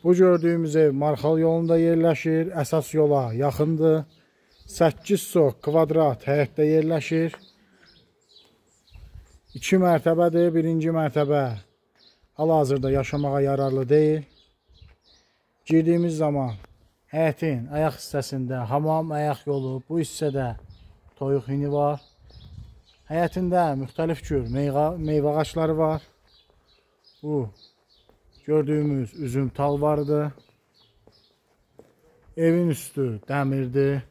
Bu gördüyümüz ev Marxal yolunda yerləşir. Əsas yola yaxındır. 8 sox kvadrat həyətdə yerləşir. 2 mərtəbədir. Birinci mərtəbə hal-hazırda yaşamağa yararlı deyil. Girdiyimiz zaman həyətin ayaq hissəsində hamam, ayaq yolu, bu hissədə toyuq hini var. Həyətində müxtəlif cür meyvə ağaçları var. Bu gördüyümüz üzüm talvarıdır. Evin üstü dəmirdir.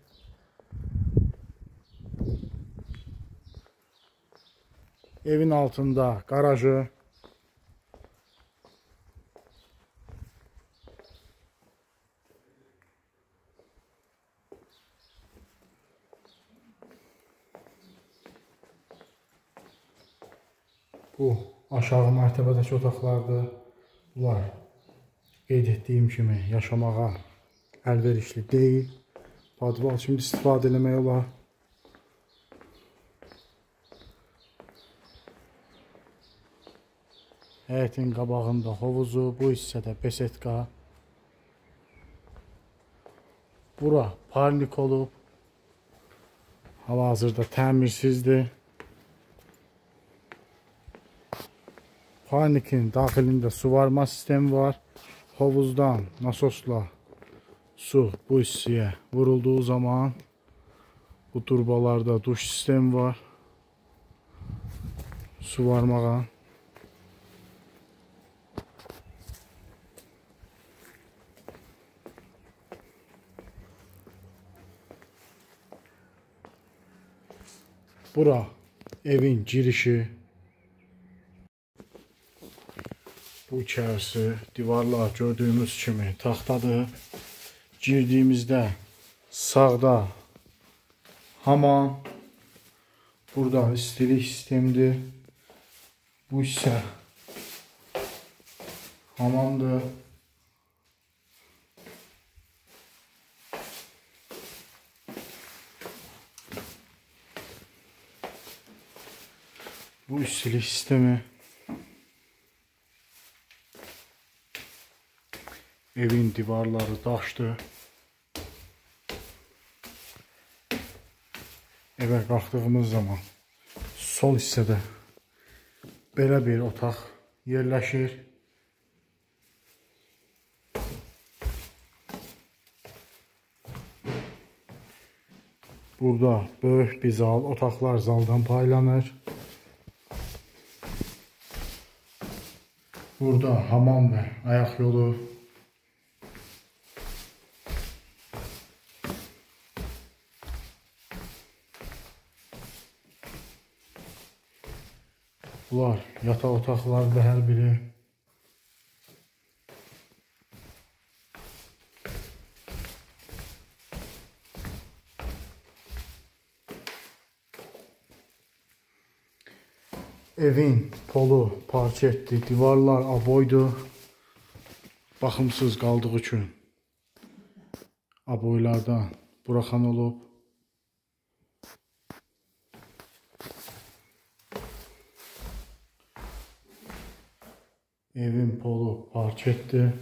Evin altında garajı. Bu aşağı mərtəbədəki otaqlardır. Bunlar qeyd etdiyim kimi yaşamağa əlverişli deyil. Padval kimi istifadə eləmək olar. Həyətin qabağında hovuzu, bu hissədə besetka. Bura parnik olub. Hal-hazırda təmirsizdir. Parnikin daxilində suvarma sistemi var. Hovuzdan nasosla su bu hissəyə vurulduğu zaman bu turbalarda duş sistemi var. Suvarmağa. Bura evin girişi. Bu içərisi, divarlar gördüyümüz kimi taxtadır. Girdiyimizdə sağda hamam. Burada istilik sistemidir. Bu isə hamamdır. Bu istilik sistemi. Evin divarları daşdır. Evə qalxdığımız zaman sol hissədə belə bir otaq yerləşir. Burada böyük bir zal, otaqlar zaldan paylanır. Burada hamam və ayaq yolu. Bunlar yataq otaqlardır hər biri. Evin polu parketdir, divarlar aboydur. Baxımsız qaldığı üçün aboylardan buraxan olub. Evin polu parketdir.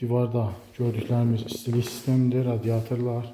Divarda gördüklərimiz istilik sistemidir, radiatorlar.